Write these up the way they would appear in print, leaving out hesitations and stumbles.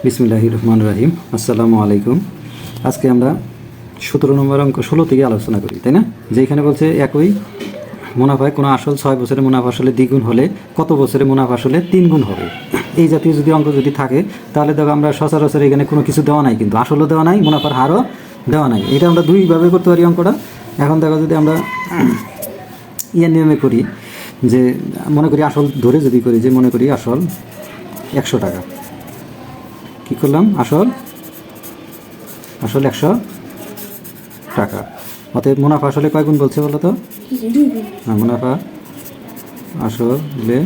বিসমিল্লাহির রহমানির রহিম। আসসালামু আলাইকুম। আজকে আমরা 17 নম্বর অঙ্ক 16 থেকে আলোচনা করি, তাই না? যেখানে বলছে একই মুনাফায় কোনো আসল 6 বছরে মুনাফা আসলে দ্বিগুণ হলে কত বছরে মুনাফা আসলে 3 গুণ হবে। এই জাতীয় যদি অঙ্ক যদি থাকে তাহলে দেখো আমরা সচরাচর এখানে কোনো কিছু দেওয়া নাই, কিন্তু আসলও দেওয়া নাই, মুনাফার হারও দেওয়া নাই। এটা আমরা দুইভাবে করতে পারি অঙ্কটা। এখন দেখো যদি আমরা নিয়মে করি, যে মনে করি আসল ধরে যদি করি, যে মনে করি আসল 100 টাকা, কী করলাম, আসল 100 টাকা। অতএব মুনাফা আসলে কয় গুণ বলছে বলো তো? হ্যাঁ, মুনাফা আসলে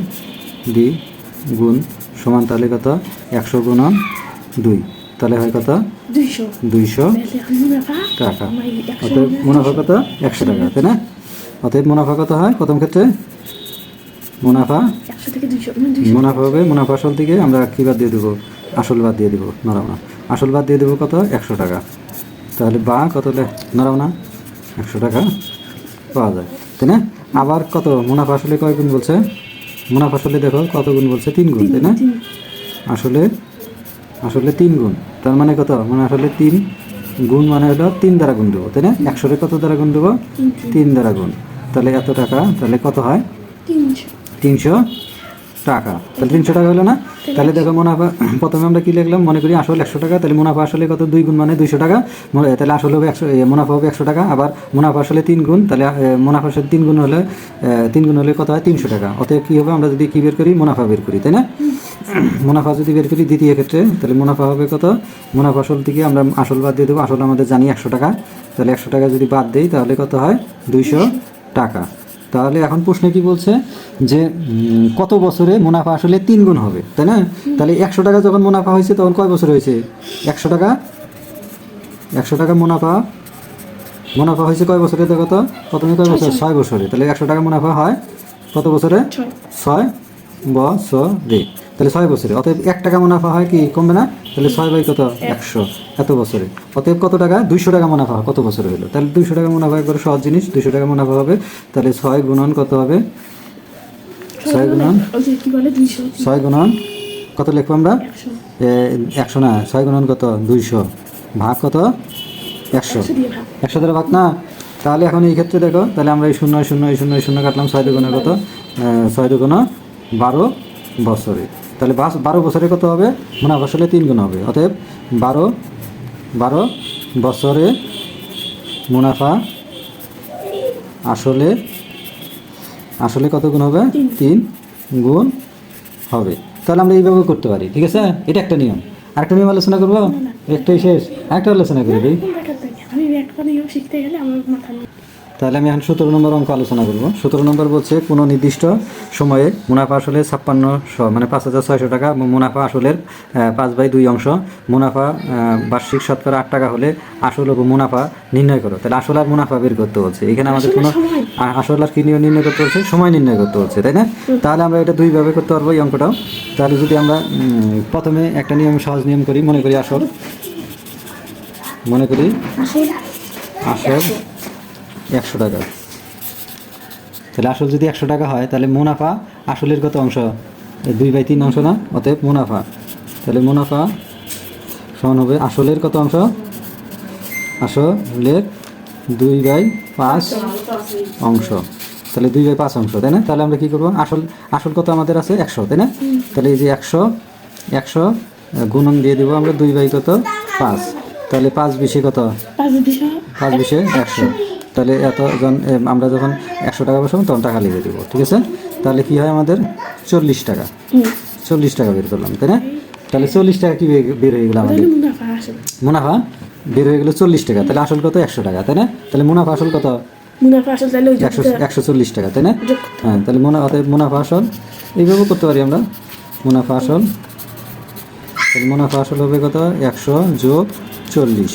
দ্বিগুণ সমান, তাহলে কত? 100 গুণন 2, তাহলে হয় কত? 200 টাকা। অতএব মুনাফা কত? 100 টাকা, তাই না? অতএব মুনাফা কত হয় প্রথম ক্ষেত্রে? মুনাফা হবে, মুনাফা আসল থেকে আমরা কী বাদ দিয়ে দেবো? আসল বাদ দিয়ে দেবো, নড়াও না। আসল বাদ দিয়ে দেবো কত? 100 টাকা। তাহলে বা কত নড়াও না, 100 টাকা পাওয়া যায়, তাই না? আবার কত? মুনাফা আসলে কয় গুণ বলছে? মুনাফা আসলে দেখো কত গুণ বলছে? 3 গুণ, তাই না? আসলে 3 গুণ, তার মানে কত? মানে আসলে 3 গুণ মানে হলো 3 দ্বারা গুণ দেবো, তাই না? 100 কত দ্বারা গুণ দেবো? 3 দ্বারা গুণ। তাহলে এত টাকা, তাহলে কত হয়? 300 টাকা। তাহলে 300 টাকা হলো না? তাহলে দেখো মুনাফা প্রথমে আমরা কি লিখলাম? মনে করি আসল 100 টাকা, তাহলে মুনাফা আসলে কত? 2 গুণ মানে 200 টাকা। তাহলে আসলে হবে 100, মুনাফা হবে 100 টাকা। আবার মুনাফা আসলে 3 গুণ, তাহলে মুনাফা আসলে 3 গুণ হলে 3 গুণ হলে কত হয়? 300 টাকা। অতএব কী হবে? আমরা যদি কী বের করি? মুনাফা বের করি, তাই না? মুনাফা যদি বের করি দ্বিতীয় ক্ষেত্রে, তাহলে মুনাফা হবে কত? মুনাফা আসল থেকে আমরা আসল বাদ দিয়ে দেবো। আসল আমাদের জানি 100 টাকা, তাহলে 100 টাকা যদি বাদ দিই তাহলে কত হয়? 200 টাকা। তাহলে এখন প্রশ্নে কি বলছে? যে কত বছরে মুনাফা আসলে 3 গুণ হবে, তাই না? তাহলে 100 টাকা যখন মুনাফা হয়েছে তখন কয় বছর হয়েছে? 100 টাকা মুনাফা হয়েছে কয় বছরে? দেখো তো প্রথমে কয় বছর? 6 বছরে। তাহলে 100 টাকা মুনাফা হয় কত বছরে? 6 বছরে। তাহলে 6 বছরে। অতএব 1 টাকা মুনাফা হয় কি? কমবে না? তাহলে 6 বাই কত? 100, এত বছরে। অতএব কত টাকা? 200 টাকা মুনাফা কত বছরে হলো? তাহলে 200 টাকা মুনাফা একবারে সহজ জিনিস, 200 টাকা মুনাফা হবে। তাহলে 6 গুণন কত হবে? 6 গুণন কত লিখবো আমরা? 100 না, 6 গুণন কত? 200 ভাগ কত? 100 দ্বারা ভাগ না। তাহলে এখন এই ক্ষেত্রে দেখো, তাহলে আমরা এই 0 কাটলাম, 6 দুগুণে কত? 6 দুগুণে 12 বছরে। তাহলে 12 বছরে কত হবে? মুনাফা আসলে 3 গুণ হবে। অতএব 12 বছরে মুনাফা আসলে কত গুণ হবে? 3 গুণ হবে। তাহলে আমরা এইভাবে করতে পারি, ঠিক আছে? এটা একটা নিয়ম। আরেকটা নিয়ম আলোচনা করবো, একটাই শেষ, আরেকটা আলোচনা করে দিই। তাহলে আমি এখন 17 নম্বর অঙ্ক আলোচনা করবো। 17 নম্বর বলছে কোনো নির্দিষ্ট সময়ে মুনাফা আসলে 5600 মানে 5600 টাকা, মুনাফা আসলের 5/2 অংশ, মুনাফা বার্ষিক শতকরা 8 টাকা হলে আসল ও মুনাফা নির্ণয় করো। তাহলে আসল আর মুনাফা বের করতে বলছে। এখানে আমাদের কোনো আসল আর কি নির্ণয় করতে বলছে? সময় নির্ণয় করতে বলছে, তাই না? তাহলে আমরা এটা দুইভাবে করতে পারবো এই অঙ্কটাও। তাহলে যদি আমরা প্রথমে একটা নিয়ম, সহজ নিয়ম করি, মনে করি আসল 100 টাকা। তাহলে আসল যদি 100 টাকা হয়, তাহলে মুনাফা আসলের কত অংশ? 2/3 অংশ না? অতএব মুনাফা, তাহলে মুনাফা সমান হবে আসলের কত অংশ? আসলের 2/5 অংশ। তাহলে 2/5 অংশ, তাই না? তাহলে আমরা কী করবো? আসল কত আমাদের আছে? 100, তাই না? তাহলে এই যে 100 গুণন দিয়ে দেবো আমরা 2/5। তাহলে 5 20 কত? 5 20 100। তাহলে আমরা যখন 100 টাকা বসাবো তখন টাকা লিখে দেবো, ঠিক আছে? তাহলে কি হয় আমাদের? 40 টাকা। 40 টাকা বের করলাম, তাই না? তাহলে 40 টাকা কি বের হয়ে গেল আমাদের? মুনাফা বের হয়ে গেলো 40 টাকা। তাহলে আসল কত? 100 টাকা, তাই না? তাহলে মুনাফা আসল কত? 140 টাকা, তাই না? হ্যাঁ, তাহলে মুনাফা আসল এইভাবে করতে পারি আমরা। মুনাফা আসল, তাহলে মুনাফা আসল হবে কত? 100 যোগ 40,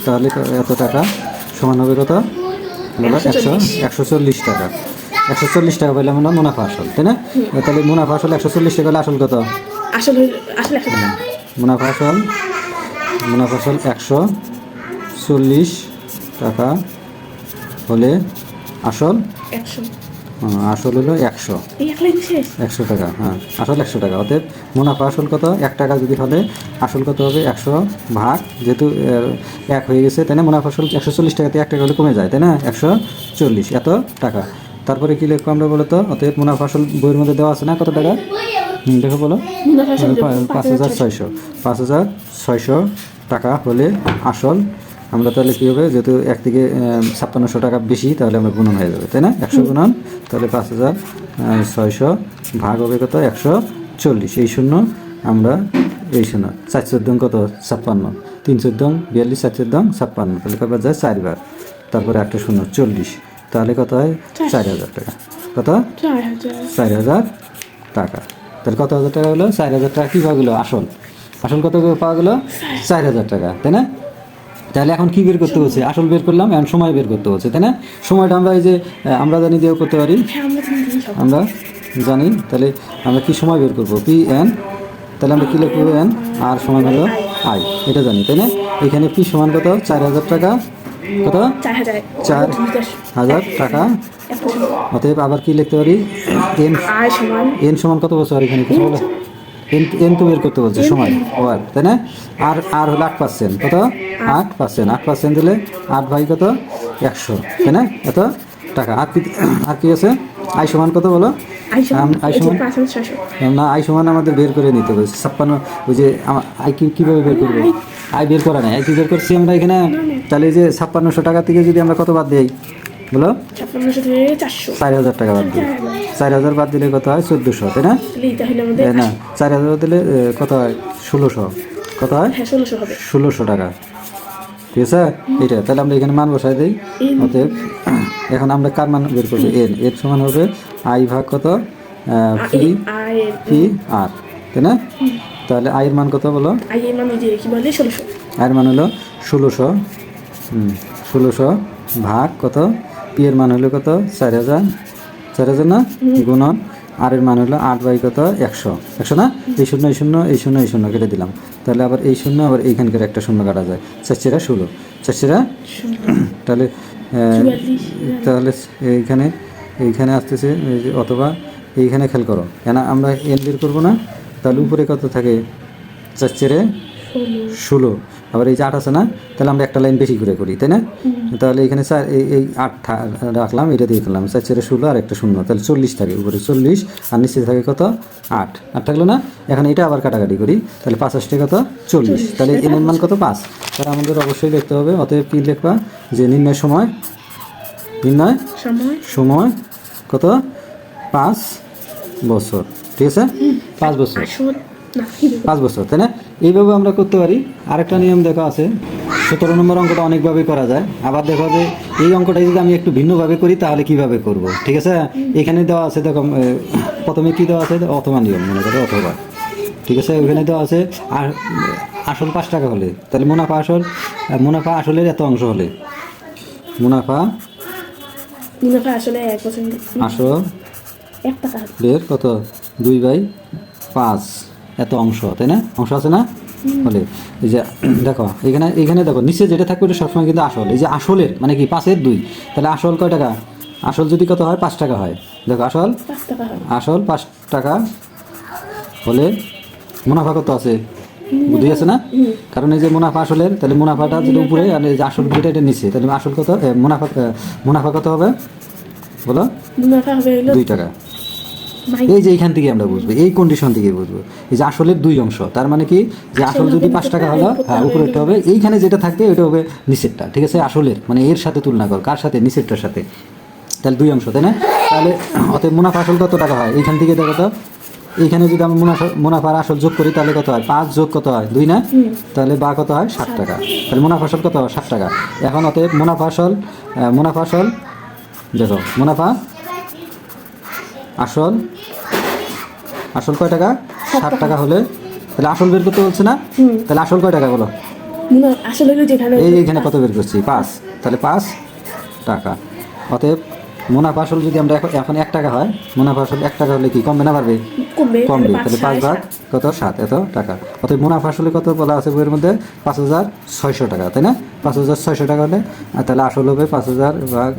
তাহলে এত টাকা সমান হবে কত? 140 টাকা। 140 টাকা পাইলাম আমরা মুনাফা আসল, তাই না? তাহলে মুনাফা আসল 140 টাকা হলে আসল কত? মুনাফা আসল 140 টাকা হলে আসল আসল হলো 100 এই এক লাইন শেষ। 100 টাকা, হ্যাঁ আসল 100 টাকা। অতএব মুনাফা আসল কত? 1 টাকা যদি হলে আসল কত হবে? 100 ভাগ, যেহেতু 1 হয়ে গেছে তাই না, মুনাফা আসল 140 টাকাতে 1 টাকা হলে কমে যায় তাই না, 140 এত টাকা। তারপরে কি লিখবো আমরা বলো তো? অতএব মুনাফা আসল বইয়ের মধ্যে দেওয়া আছে না কত টাকা? দেখো বলো। মুনাফা আসল 5600, 5600 টাকা হলে আসল। আমরা তাহলে কী হবে, যেহেতু একদিকে 5600 টাকা বেশি, তাহলে আমরা গুণন হয়ে যাবে তাই না, 100 গুণন, তাহলে 5600 ভাগ হবে কত? 140। এই শূন্য আমরা এই শূন্য 4 কত? 56, 3 42, 4 56, তাহলে কবার যায় 4 বার, তারপরে একটা শূন্য 40, তাহলে কত হয়? 4000 টাকা। কত? 4000 টাকা। তাহলে কত হাজার টাকা হলো? 4000 টাকা। কী পাওয়া গেলো? আসল। আসল কত পাওয়া গেলো? 4000 টাকা তাই না। তাহলে এখন কি বের করতে হচ্ছে? আসল বের করলাম, এখন সময় বের করতে হচ্ছে তাই না। সময়টা আমরা এই যে আমরা জানি দিয়েও করতে পারি, আমরা জানি। তাহলে আমরা কি সময় বের করবো? পি এন, তাহলে আমরা কী লিখবো? এন, আর সমান হলো আই, এটা জানি তাই না। এখানে পি সমান কত? 4000 টাকা। কত? 4000 টাকা। অতএব আবার কি লিখতে পারি? এন সমান কত বছর? এখানে কিছু বলো। এন তো বের করতে বলছে সময়, ওয়ার তাই না। আর আর হলো 8%, কত? 8%, 8% দিলে 8 ভাই কত? 100 তাই না, এত টাকা। আর কি আছে? আই সমান কত বলো? আই সমান না, আই সমান আমাদের বের করে নিতে হবে 56। ওই যে আই কীভাবে বের করবো? আই বের করা নাই, আই কি বের করছি আমরা এখানে। তাহলে এই যে 5600 টাকা থেকে যদি আমরা কত বাদ দিই বলো? 4000 টাকা বাদ দিই। 4000 বাদ দিলে কত হয়? 1400 তাই না। না, 4000 দিলে কত হয়? 1600। কত হয়? 1600 টাকা, ঠিক আছে এইটা। তাহলে আমরা এখানে মান বসাই দিই। অতএব এখন আমরা কার মান বের করবো? এন, এর সমান হবে আই ভাগ কত? পি আর তাই না। তাহলে আয়ের মান কত বলো? আয়ের মান হলো 1600, 1600 ভাগ কত? পি এর মান হলো কত? 4000 না, গুণন আর এর মান হলো 8 বাই কত? 100 না। এই শূন্য এই শূন্য এই শূন্য এই শূন্য কেটে দিলাম, তাহলে আবার এই শূন্য, আবার এইখানকার একটা শূন্য কাটা যায়, 4 16, 4 তাহলে তাহলে এইখানে আসতেছে, অথবা এইখানে খেয়াল করো, কেন আমরা এন বের করবো না। তাহলে উপরে কত থাকে? 4 16, আবার এই যে 8 আছে না, তাহলে আমরা একটা লাইন বেশি করে করি তাই না। তাহলে এখানে এই 8 রাখলাম, এটা দিয়ে করলাম 4 16 আর একটা শূন্য, তাহলে 40 থাকে উপরে, 40 আর নিচে থাকে কত? 8 থাকলো না। এখন এটা আবার কাটাকাটি করি, তাহলে 85 কত? 40, তাহলে এর মান কত? 5। তাহলে আমাদের অবশ্যই লিখতে হবে, অতএব কি লিখবা? যে নির্ণয় সময় কত? 5 বছর, ঠিক আছে। 5 বছর, 5 বছর তাই না। এইভাবে আমরা করতে পারি। আরেকটা নিয়ম দেখা আছে, 17 নম্বর অঙ্কটা অনেকভাবে করা যায়। আবার দেখো যে এই অঙ্কটা যদি আমি একটু ভিন্নভাবে করি তাহলে কিভাবে করব, ঠিক আছে। এখানে দেওয়া আছে, দেখো প্রথমে কি দেওয়া আছে? অথবা নিয়ম, মনে করো অথবা, ঠিক আছে। ওখানে দেওয়া আছে আর আসল 5 টাকা হলে, তাহলে মুনাফা আসলের এত অংশ হলে, মুনাফা আসলে 1% আসল 1 টাকা বের কত? 2/5 এত অংশ তাই না, অংশ আছে না হলে। এই যে দেখো এখানে দেখো নিচে যেটা থাকবে ওটা সবসময় কিন্তু আসল। এই যে আসলের মানে কি 5-এর 2, তাহলে আসল কয় টাকা? আসল যদি কত হয়? 5 টাকা হয়। দেখো আসল 5 টাকা হলে মুনাফা কত আছে? 2 আছে না। কারণ এই যে মুনাফা আসলের, তাহলে মুনাফাটা যেটা উপরে আর এই যে আসল যেটা এটা নিচে, তাহলে আসল কত? মুনাফা কত হবে বলো? 2 টাকা। এই যে এইখান থেকে আমরা বুঝবো, এই কন্ডিশন থেকে বুঝবো, এই যে আসলের 2 অংশ, তার মানে কি যে আসল যদি 5 টাকা হলো, হ্যাঁ উপরেরটা হবে, এইখানে যেটা থাকবে ওটা হবে নিচেরটা, ঠিক আছে। আসলের মানে এর সাথে তুলনা কর, কার সাথে? নিচেরটার সাথে। তাহলে 2 অংশ তাই না। তাহলে অতএব মুনাফা আসল কত টাকা হয়? এইখান থেকে দেখো তো, এইখানে যদি আমরা মুনাফার আসল যোগ করি তাহলে কত হয়? 5 যোগ কত হয়? 2 না। তাহলে বা কত হয়? 60 টাকা। তাহলে মুনাফা আসল কত? 60 টাকা। এখন অতএব মুনাফা আসল দেখো, মুনাফা আসল কয় টাকা? 60 টাকা হলে, তাহলে আসল বের করতে বলছে না। তাহলে আসল কয় টাকা বলো? এইখানে কত বের করছি? 5, তাহলে 5 টাকা। অতএব মুনাফা আসল যদি আমরা এখন 1 টাকা হয়, মুনাফা আসল 1 টাকা হলে কি কমবে না বাড়বে? কমবে। কমবে। তাহলে 5 ভাগ কত? 7, এত টাকা। অতএব মুনাফা আসলে কত বলা আছে বইয়ের মধ্যে? 5,600 টাকা, তাই না? 5,600 টাকা হলে তাহলে আসল হবে 5,000 ভাগ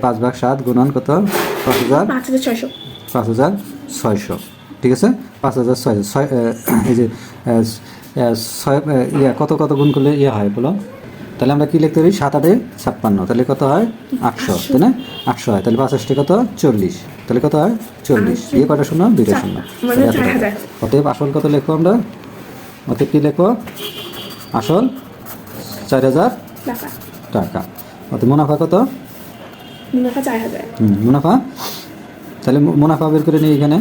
5 ভাগ 7 গুণন কত? 5,600। 5,600, ঠিক আছে? 5,600 এই যে কত কত গুণ করলে হয় বলো? তাহলে আমরা কি লিখতে পারি? 7 8 56, তাহলে কত হয়? 800, তাই না? 800 হয়। তাহলে 65 কত? 40, তাহলে কত হয়? 40। কটা শূন্য? 2টা শূন্য। অতএব আসল কত লিখবো আমরা? অতএব কি লিখবো? আসল 4,000 টাকা। অতএব মুনাফা কত? মুনাফা 4,000। মুনাফা, তাহলে মুনাফা বের করে নিই এখানে।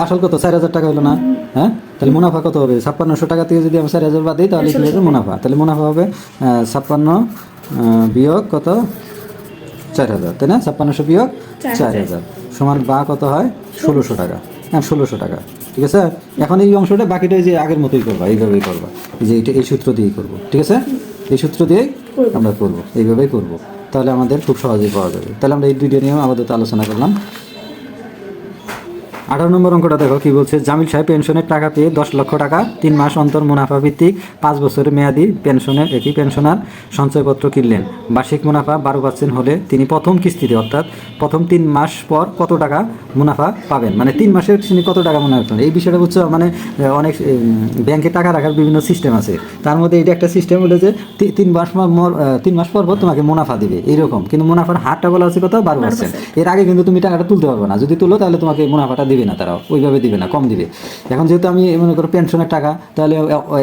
আসল কত? 4,000 টাকা হলো না? হ্যাঁ, তাহলে মুনাফা কত হবে? 5600 টাকা থেকে যদি আমি 4,000 বাদ দিই তাহলে কি হবে? মুনাফা। তাহলে মুনাফা হবে 56 বিয়োগ কত? 4,000, তাই না? 5600 বিয়োগ 4,000 সমান বা কত হয়? 1,600 টাকা। হ্যাঁ, 1,600 টাকা, ঠিক আছে? এখন এই অংশটা বাকিটা যে আগের মতোই করবা, এইভাবেই করবা, এই যে এই সূত্র দিয়েই করবো, ঠিক আছে? এই সূত্র দিয়েই আমরা করবো, এইভাবেই করবো, তাহলে আমাদের খুব সহজেই পাওয়া যাবে। তাহলে আমরা এই 2টা নিয়েও আপাতত আলোচনা করলাম। 18 নম্বর অঙ্কটা দেখো কি বলছে। জামিল সাহেব পেনশনের টাকা পেয়ে 10 লক্ষ টাকা 3 মাস অন্তর মুনাফা ভিত্তিক 5 বছরের মেয়াদি পেনশনের একই পেনশনার সঞ্চয়পত্র কিনলেন। বার্ষিক মুনাফা 12% হলে তিনি প্রথম কিস্তিতে অর্থাৎ প্রথম 3 মাস পর কত টাকা মুনাফা পাবেন? মানে 3 মাসের তিনি কত টাকা মুনাফা পাবেন, এই বিষয়টা বুঝছো? মানে অনেক ব্যাংকে টাকা রাখার বিভিন্ন সিস্টেম আছে, তার মধ্যে এটা একটা সিস্টেম হলো যে 3 মাস পর তোমাকে মুনাফা দিবে এইরকম, কিন্তু মুনাফার হারটা বলা আছে কত? 12%। এর আগে কিন্তু তুমি টাকাটা তুলতে পারবে না, যদি তুলো তাহলে তোমাকে মুনাফাটা দিবে না, তারাও ওইভাবে দিবে না, কম দিবে। এখন যেহেতু আমি মনে করো পেনশনের টাকা, তাহলে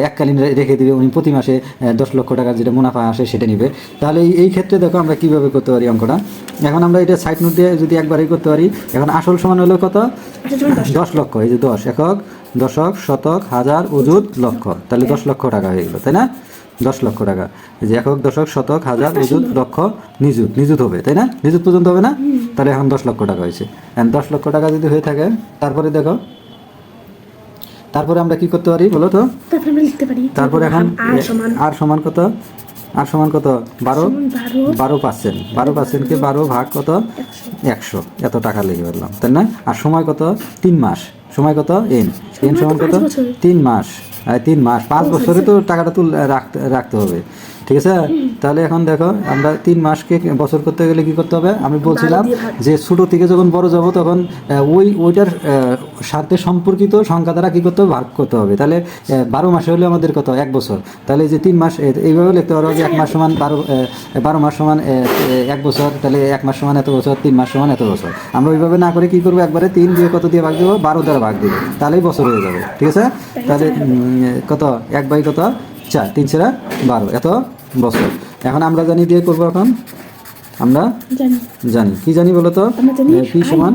এককালীন রেখে দিবে উনি, প্রতি মাসে 10 লক্ষ টাকা যেটা মুনাফা আসে সেটা নিবে। তাহলে এই ক্ষেত্রে দেখো আমরা কীভাবে করতে পারি অঙ্কটা। এখন আমরা এটা সাইড নোট দিয়ে যদি একবারই করতে পারি। এখন আসল সমান হলো কত? 10 লক্ষ, এই যে 10 একক, দশক, শতক, হাজার, অযুত, লক্ষ, তাহলে 10 লক্ষ টাকা হয়ে গেলো, তাই না? 10 লক্ষ টাকা, এই যে একক, দশক, শতক, হাজার, অযুত, লক্ষ, নিযুত হবে, তাই না? নিযুত পর্যন্ত হবে না? তাহলে এখন 10 লক্ষ টাকা হয়েছে। এখন 10 লক্ষ টাকা যদি হয়ে থাকে, তারপরে দেখো, তারপরে আমরা কি করতে পারি বলো তো? তারপরে এখন আর সমান কত? আর সমান কত? 12%। 12%কে 12 ভাগ কত? 100, এত টাকা লিখে ফেললাম, তাই না? আর সময় কত? 3 মাস। সময় কত? এন সমান কত? 3 মাস। 3 মাস, 5 বছরে তো টাকাটা রাখতে হবে, ঠিক আছে? তাহলে এখন দেখো আমরা 3 মাসকে বছর করতে গেলে কি করতে হবে? আমি বলছিলাম যে ছোটো থেকে যখন বড় যাব তখন ওইটার সাথে সম্পর্কিত সংখ্যা দ্বারা কী করতে হবে? ভাগ করতে হবে। তাহলে 12 মাসে হলে আমাদের কত? 1 বছর। তাহলে যে 3 মাস এইভাবে লিখতে পারবো যে 1 মাস সমান 12 মাস সমান 1 বছর, তাহলে 1 মাস সমান এত বছর, 3 মাস সমান এত বছর। আমরা ওইভাবে না করে কী করবো? একবারে 3 দিয়ে কত দিয়ে ভাগ দেবো? 12 দ্বারা ভাগ দেবো, তাহলেই বছর হয়ে যাবে, ঠিক আছে? তাহলে কত? 1 বাই কত? 4, 3 × 12, এত বছর। এখন আমরা জানি দিয়ে করবো। এখন আমরা জানি কি জানি বলো তো? পি সমান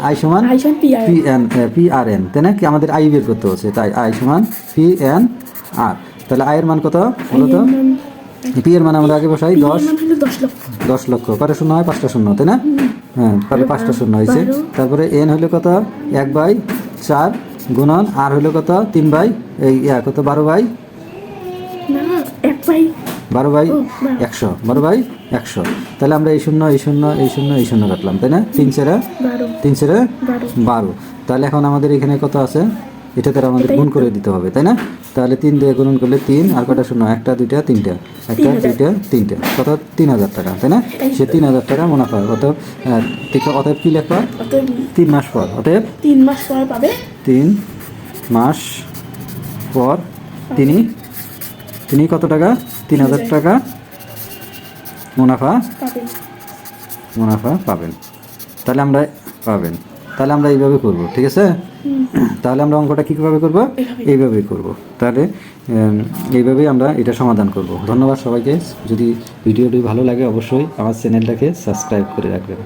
আই সমান PRN, তাই না? কি আমাদের আই বের করতে হচ্ছে, তাই আই সমান PNR। তাহলে আয়ের মান কত বলো তো? পি এর মান আমরা আগে বসাই 10 লক্ষ। কটা শূন্য হয়? 5টা শূন্য, তাই না? হ্যাঁ, তাহলে 5টা শূন্য হয়েছে। তারপরে এন হলো কত? 1/4 গুণন আর হলো কত? 3 বাই কত? 12/100, 12/100। তাহলে আমরা এই শূন্য কাটলাম, তাই না? 3 × 12। তাহলে এখন আমাদের এখানে কত আছে? এটা তারা আমাদের গুণ করে দিতে হবে, তাই না? তাহলে 3 দিয়ে গুণন করলে 3, আর কটা শূন্য? 1টা 2টা 3টা, 1টা 2টা 3টা, কত? 3,000 টাকা, তাই না? সে 3,000 টাকা মুনাফা। অতএব কি লেখা? 3 মাস পর, অতএব 3 মাস পর পাবে। 3 মাস পর তিনি কত টাকা? 3,000 টাকা মুনাফা পাবেন। তাহলে আমরা এইভাবে করব, ঠিক আছে? তাহলে আমরা অঙ্কটা কীভাবে করব? এইভাবেই করব। তাহলে এইভাবেই আমরা এটা সমাধান করব। ধন্যবাদ সবাইকে। যদি ভিডিওটি ভালো লাগে অবশ্যই আমার চ্যানেলটাকে সাবস্ক্রাইব করে রাখবেন।